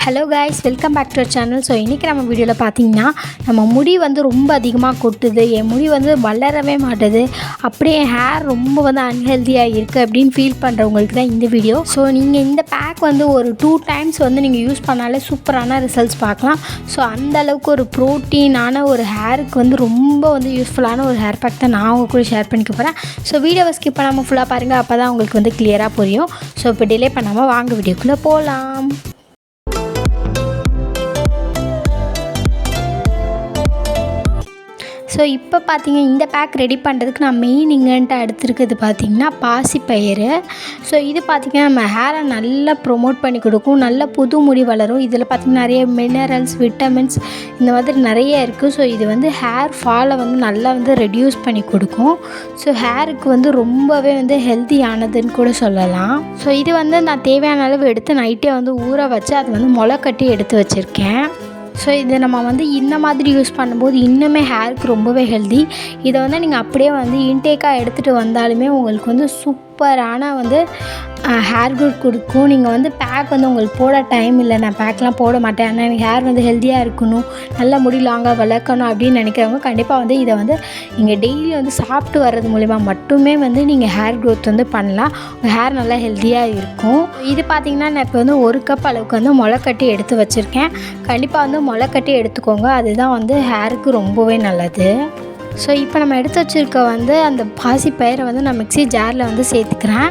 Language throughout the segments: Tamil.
Hello guys, welcome back to our channel. So இன்றைக்கி நம்ம வீடியோவில் பார்த்தீங்கன்னா நம்ம முடி வந்து ரொம்ப அதிகமாக கொட்டுது, என் முடி வந்து வளரவே மாட்டுது, அப்படியே ஹேர் ரொம்ப வந்து அன்ஹெல்தியாக இருக்குது அப்படின்னு ஃபீல் பண்ணுறவங்களுக்கு தான் இந்த வீடியோ. ஸோ நீங்கள் இந்த பேக் வந்து ஒரு 2 times வந்து நீங்கள் யூஸ் பண்ணாலே சூப்பரான ரிசல்ட்ஸ் பார்க்கலாம். ஸோ அந்தளவுக்கு ஒரு ப்ரோட்டீனான ஒரு ஹேருக்கு வந்து ரொம்ப வந்து யூஸ்ஃபுல்லான ஒரு ஹேர் பேக் தான் நான் உங்கள் கூட ஷேர் பண்ணிக்க போகிறேன். ஸோ வீடியோவை ஸ்கிப் பண்ணாமல் ஃபுல்லாக பாருங்கள், அப்போ தான் உங்களுக்கு வந்து கிளியராக புரியும். ஸோ இப்போ டிலே பண்ணாமல் வாங்க வீடியோக்குள்ளே போகலாம். ஸோ இப்போ பார்த்தீங்க, இந்த பேக் ரெடி பண்ணுறதுக்கு நான் மெயின் இன்க்ரீடியன்ட் எடுத்துருக்குது பார்த்திங்கன்னா பாசிப்பயிறு. ஸோ இது பார்த்திங்கன்னா நம்ம ஹேரை நல்லா ப்ரொமோட் பண்ணி கொடுக்கும், நல்ல புது முடி வளரும். இதில் பார்த்திங்கன்னா நிறைய மினரல்ஸ், விட்டமின்ஸ் இந்த மாதிரி நிறைய இருக்குது. ஸோ இது வந்து ஹேர் ஃபாலை வந்து நல்லா வந்து ரெடியூஸ் பண்ணி கொடுக்கும். ஸோ ஹேருக்கு வந்து ரொம்பவே வந்து ஹெல்த்தியானதுன்னு கூட சொல்லலாம். ஸோ இது வந்து நான் தேவையான அளவு எடுத்து நைட்டே வந்து ஊற வச்சு அதை வந்து முளை கட்டி எடுத்து வச்சுருக்கேன். ஸோ இதை நம்ம வந்து இந்த மாதிரி யூஸ் பண்ணும்போது இன்னுமே ஹேருக்கு ரொம்பவே ஹெல்தி. இதை வந்து நீங்கள் அப்படியே வந்து இன்டேக்காக எடுத்துகிட்டு வந்தாலுமே உங்களுக்கு வந்து சூப்பரான வந்து ஹேர் க்ரோத் கொடுக்கும். நீங்கள் வந்து பேக் வந்து உங்களுக்கு போட டைம் இல்லை, நான் பேக்லாம் போட மாட்டேன், ஆனால் எனக்கு ஹேர் வந்து ஹெல்த்தியாக இருக்கணும், நல்ல முடி லாங்காக வளர்க்கணும் அப்படின்னு நினைக்கிறவங்க கண்டிப்பாக வந்து இதை வந்து நீங்கள் டெய்லி வந்து சாப்பிட்டு வர்றது மூலிமா மட்டுமே வந்து நீங்கள் ஹேர் க்ரோத் வந்து பண்ணலாம். உங்கள் ஹேர் நல்லா ஹெல்த்தியாக இருக்கும். இது பார்த்திங்கன்னா நான் இப்போ வந்து 1 கப் அளவுக்கு வந்து முளை கட்டி எடுத்து வச்சுருக்கேன். கண்டிப்பாக வந்து முளை கட்டி எடுத்துக்கோங்க, அதுதான் வந்து ஹேருக்கு ரொம்பவே நல்லது. ஸோ இப்போ நம்ம எடுத்து வச்சுருக்க வந்து அந்த பாசிப்பயிரை வந்து நான் மிக்ஸி ஜாரில் வந்து சேர்த்துக்கிறேன்.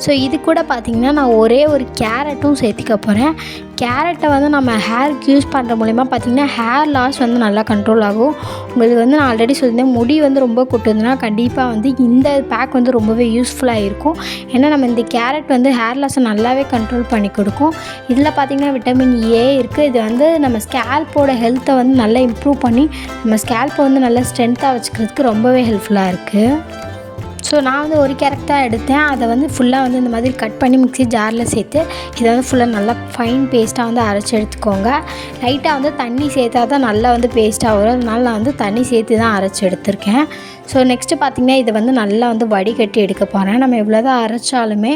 ஸோ இது கூட பார்த்திங்கன்னா நான் ஒரே ஒரு கேரட்டும் சேர்த்துக்க போகிறேன். கேரட்டை வந்து நம்ம ஹேருக்கு யூஸ் பண்ணுற மூலிமா பார்த்திங்கன்னா ஹேர் லாஸ் வந்து நல்லா கண்ட்ரோல் ஆகும். உங்களுக்கு வந்து நான் ஆல்ரெடி சொல்லியிருந்தேன், முடி வந்து ரொம்ப கொட்டுதுன்னா கண்டிப்பாக வந்து இந்த பேக் வந்து ரொம்பவே யூஸ்ஃபுல்லாக இருக்கும். ஏன்னா நம்ம இந்த கேரட் வந்து ஹேர் லாஸை நல்லாவே கண்ட்ரோல் பண்ணி கொடுக்கும். இதில் பார்த்திங்கன்னா விட்டமின் ஏ இருக்குது. இது வந்து நம்ம ஸ்கேல்போட ஹெல்த்தை வந்து நல்லா இம்ப்ரூவ் பண்ணி நம்ம ஸ்கேல்ப்பை வந்து நல்லா ஸ்ட்ரென்த்தாக வச்சுக்கிறதுக்கு ரொம்பவே ஹெல்ப்ஃபுல்லாக இருக்குது. ஸோ நான் வந்து ஒரு கேரட் தான் எடுத்தேன், அதை வந்து ஃபுல்லாக வந்து இந்த மாதிரி கட் பண்ணி மிக்ஸி ஜாரில் சேர்த்து இதை வந்து ஃபுல்லாக நல்லா ஃபைன் பேஸ்ட்டாக வந்து அரைச்சி எடுத்துக்கோங்க. லைட்டாக வந்து தண்ணி சேர்த்தா தான் நல்லா வந்து பேஸ்ட்டாக வரும், அதனால நான் வந்து தண்ணி சேர்த்து தான் அரைச்சி எடுத்திருக்கேன். ஸோ நெக்ஸ்ட்டு பார்த்திங்கன்னா இதை வந்து நல்லா வந்து வடிகட்டி எடுக்க போகிறேன். நம்ம எவ்வளோ தான் அரைச்சாலுமே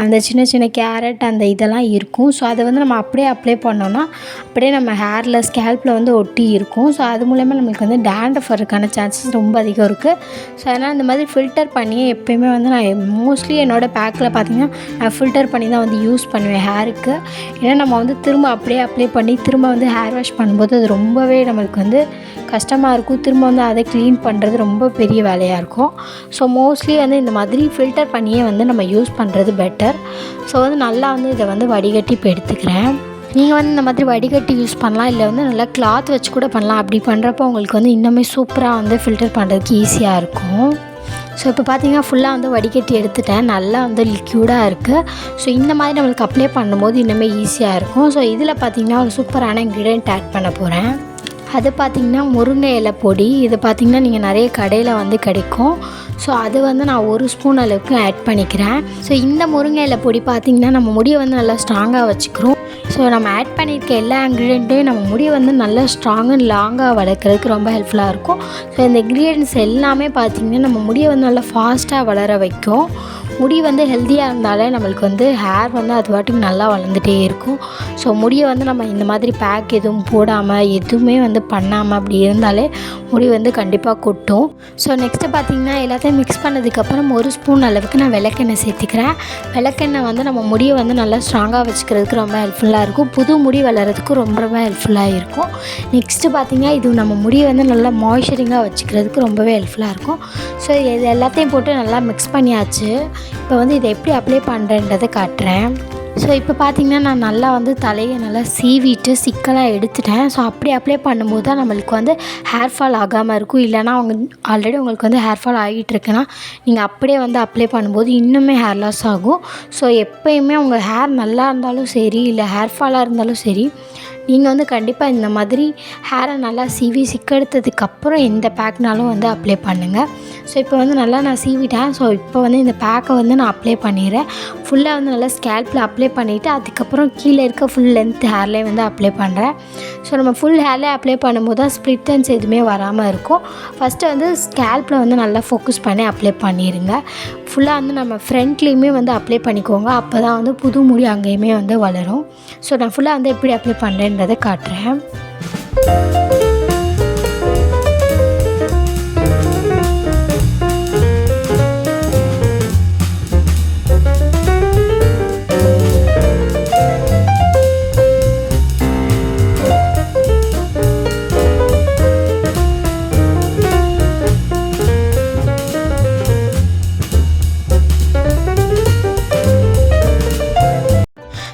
அந்த சின்ன சின்ன கேரட் அந்த இதெல்லாம் இருக்கும். ஸோ அதை வந்து நம்ம அப்படியே அப்ளை பண்ணோன்னா அப்படியே நம்ம ஹேரில் ஸ்கேல்ப்பில் வந்து ஒட்டி இருக்கும். ஸோ அது மூலயமா நம்மளுக்கு வந்து dandruff வரதுக்கான சான்சஸ் ரொம்ப அதிகம் இருக்குது. ஸோ அதனால் இந்த மாதிரி ஃபில்டர் பண்ணி எப்போயுமே வந்து நான் மோஸ்ட்லி என்னோடய பேக்கில் பார்த்திங்கன்னா நான் ஃபில்டர் பண்ணி தான் வந்து யூஸ் பண்ணுவேன் ஹேருக்கு. ஏன்னா நம்ம வந்து திரும்ப அப்படியே அப்ளை பண்ணி திரும்ப வந்து ஹேர் வாஷ் பண்ணும்போது அது ரொம்பவே நம்மளுக்கு வந்து கஷ்டமாக இருக்கும். திரும்ப வந்து அதை க்ளீன் பண்ணுறது ரொம்ப பெரிய வேலையாக இருக்கும். ஸோ மோஸ்ட்லி வந்து இந்த மாதிரி ஃபில்டர் பண்ணியே வந்து நம்ம யூஸ் பண்ணுறது பெட்டர். ஸோ வந்து நல்லா வந்து இதை வந்து வடிகட்டி இப்போ எடுத்துக்கிறேன். நீங்கள் வந்து இந்த மாதிரி வடிகட்டி யூஸ் பண்ணலாம், இல்லை வந்து நல்லா கிளாத் வச்சு கூட பண்ணலாம். அப்படி பண்ணுறப்போ உங்களுக்கு வந்து இன்னுமே சூப்பராக வந்து ஃபில்டர் பண்ணுறதுக்கு ஈஸியாக இருக்கும். ஸோ இப்போ பார்த்திங்கன்னா ஃபுல்லாக வந்து வடிகட்டி எடுத்துட்டேன், நல்லா வந்து லிக்யூடாக இருக்குது. ஸோ இந்த மாதிரி நம்மளுக்கு அப்ளை பண்ணும்போது இன்னுமே ஈஸியாக இருக்கும். ஸோ இதில் பார்த்திங்கன்னா ஒரு சூப்பரான இன்க்ரீடியன்ட் ஆட் பண்ண போகிறேன். அது பார்த்திங்கன்னா முருங்கை இலை பொடி. இது பார்த்திங்கன்னா நீங்கள் நிறைய கடையில் வந்து கிடைக்கும். ஸோ அது வந்து நான் 1 ஸ்பூன் அளவுக்கு ஆட் பண்ணிக்கிறேன். ஸோ இந்த முருங்கை இலை பொடி பார்த்திங்கன்னா நம்ம முடியை வந்து நல்லா ஸ்ட்ராங்காக வச்சுக்கிறோம். ஸோ நம்ம ஆட் பண்ணியிருக்க எல்லா இன்க்ரீடியண்ட்டையும் நம்ம முடியை வந்து நல்லா ஸ்ட்ராங் அண்ட் லாங்காக வளர்க்குறதுக்கு ரொம்ப ஹெல்ப்ஃபுல்லாக இருக்கும். ஸோ இந்த இன்க்ரீடியன்ட்ஸ் எல்லாமே பார்த்திங்கன்னா நம்ம முடியை வந்து நல்லா ஃபாஸ்ட்டாக வளர வைக்கும். முடி வந்து ஹெல்த்தியாக இருந்தாலே நம்மளுக்கு வந்து ஹேர் வந்து அது வாட்டுக்கு நல்லா வளர்ந்துகிட்டே இருக்கும். ஸோ முடியை வந்து நம்ம இந்த மாதிரி பேக் எதுவும் போடாமல் எதுவுமே வந்து பண்ணாமல் அப்படி இருந்தாலே முடி வந்து கண்டிப்பாக கொட்டும். ஸோ நெக்ஸ்ட்டு பார்த்திங்கன்னா எல்லாத்தையும் மிக்ஸ் பண்ணதுக்கப்புறம் 1 ஸ்பூன் அளவுக்கு நான் விளக்கெண்ணெய் சேர்த்துக்கிறேன். விளக்கெண்ணெய் வந்து நம்ம முடியை வந்து நல்லா ஸ்ட்ராங்காக வச்சுக்கிறதுக்கு ரொம்ப ஹெல்ப்ஃபுல்லாக இருக்கும். புது முடி வளர்கிறதுக்கு ரொம்ப ரொம்ப ஹெல்ப்ஃபுல்லாக இருக்கும். நெக்ஸ்ட்டு பார்த்திங்கன்னா இது நம்ம முடியை வந்து நல்லா மாய்ஸ்சரிங்காக வச்சுக்கிறதுக்கு ரொம்பவே ஹெல்ப்ஃபுல்லாக இருக்கும். ஸோ இது எல்லாத்தையும் போட்டு நல்லா மிக்ஸ் பண்ணியாச்சு. இப்போ வந்து இதை எப்படி அப்ளை பண்ணுறேன்றதை காட்டுறேன். ஸோ இப்போ பார்த்திங்கன்னா நான் நல்லா வந்து தலையை நல்லா சீவிட்டு சிக்கலாக எடுத்துட்டேன். ஸோ அப்படி அப்ளை பண்ணும்போது தான் நம்மளுக்கு வந்து ஹேர் ஃபால் ஆகாமல் இருக்கும். இல்லைனா ஆல்ரெடி உங்களுக்கு வந்து ஹேர் ஃபால் ஆகிட்டு இருக்குன்னா நீங்கள் அப்படியே வந்து அப்ளை பண்ணும்போது இன்னுமே ஹேர் லாஸ் ஆகும். ஸோ எப்போயுமே உங்கள் ஹேர் நல்லா இருந்தாலும் சரி, இல்லை ஹேர் ஃபாலாக இருந்தாலும் சரி, நீங்கள் வந்து கண்டிப்பாக இந்த மாதிரி ஹேரை நல்லா சீவி சிக்கெடுத்ததுக்கப்புறம் எந்த பேக்னாலும் வந்து அப்ளை பண்ணுங்கள். ஸோ இப்போ வந்து நல்லா நான் சீவிட்டேன். ஸோ இப்போ வந்து இந்த பேக்கை வந்து நான் அப்ளை பண்ணிடுறேன். ஃபுல்லாக வந்து நல்லா ஸ்கேல்பில் அப்ளை பண்ணிவிட்டு அதுக்கப்புறம் கீழே இருக்க ஃபுல் லென்த் ஹேர்லேயே வந்து அப்ளை பண்ணுறேன். ஸோ நம்ம ஃபுல் ஹேர்லேயே அப்ளை பண்ணும்போது தான் ஸ்ப்ளிட் எண்ட்ஸ் எதுவுமே வராமல் இருக்கும். ஃபஸ்ட்டு வந்து ஸ்கேல்பில் வந்து நல்லா ஃபோக்கஸ் பண்ணி அப்ளை பண்ணிடுங்க. ஃபுல்லாக வந்து நம்ம ஃப்ரண்ட்லேயுமே வந்து அப்ளை பண்ணிக்கோங்க. அப்போ தான் வந்து புது முடி அங்கேயுமே வந்து வளரும். ஸோ நான் ஃபுல்லாக வந்து எப்படி அப்ளை பண்ணுறேன்றதை காட்டுறேன்.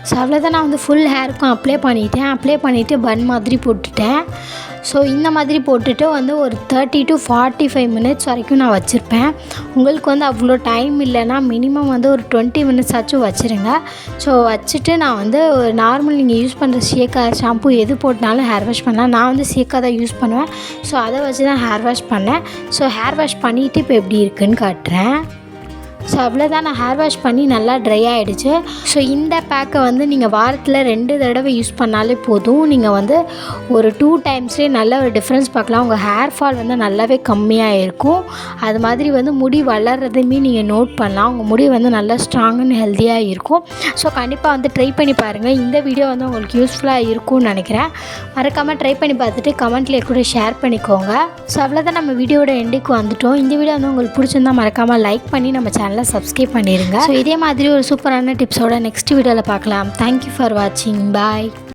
ஸோ அவ்வளோதான், நான் வந்து ஃபுல் ஹேருக்கும் அப்ளை பண்ணிவிட்டு பன் மாதிரி போட்டுட்டேன். ஸோ இந்த மாதிரி போட்டுட்டு வந்து ஒரு 30 to 45 மினிட்ஸ் வரைக்கும் நான் வச்சுருப்பேன். உங்களுக்கு வந்து அவ்வளோ டைம் இல்லைன்னா மினிமம் வந்து ஒரு 20 மினிட்ஸ் ஆச்சும் வச்சுருங்க. ஸோ வச்சுட்டு நான் வந்து நார்மல் நீங்கள் யூஸ் பண்ணுற ஷியக்கா ஷாம்பு எது போட்டனாலும் ஹேர் வாஷ் பண்ணலாம். நான் வந்து ஷியக்கா தான் யூஸ் பண்ணுவேன். ஸோ அதை வச்சு தான் ஹேர் வாஷ் பண்ணேன். ஸோ ஹேர் வாஷ் பண்ணிவிட்டு இப்போ எப்படி இருக்குதுன்னு காட்டுறேன். ஸோ அவ்வளோதான், நான் ஹேர் வாஷ் பண்ணி நல்லா ட்ரை ஆகிடுச்சு. ஸோ இந்த பேக்கை வந்து நீங்கள் வாரத்தில் 2 தடவை யூஸ் பண்ணாலே போதும். நீங்கள் வந்து ஒரு 2 டைம்ஸ்லேயே நல்ல ஒரு டிஃப்ரென்ஸ் பார்க்கலாம். உங்கள் ஹேர் ஃபால் வந்து நல்லாவே கம்மியாக இருக்கும். அது மாதிரி வந்து முடி வளர்கிறதையுமே நீங்கள் நோட் பண்ணலாம். உங்கள் முடி வந்து நல்லா ஸ்ட்ராங் அண்ட் ஹெல்த்தியாக இருக்கும். ஸோ கண்டிப்பாக வந்து ட்ரை பண்ணி பாருங்கள். இந்த வீடியோ வந்து உங்களுக்கு யூஸ்ஃபுல்லாக இருக்கும்னு நினைக்கிறேன். மறக்காமல் ட்ரை பண்ணி பார்த்துட்டு கமெண்ட்லேயே கூட ஷேர் பண்ணிக்கோங்க. ஸோ அவ்வளோதான், நம்ம வீடியோட எண்டுக்கு வந்துட்டோம். இந்த வீடியோ வந்து உங்களுக்கு பிடிச்சிருந்தால் மறக்காமல் லைக் பண்ணி நம்ம சேனலை சப்ஸ்கிரைப் பண்ணிடுங்க. ஸோ இதே மாதிரி ஒரு சூப்பரான டிப்ஸோட நெக்ஸ்ட் வீடியோவில் பார்க்கலாம். தேங்க்யூ ஃபார் வாட்சிங். பாய்.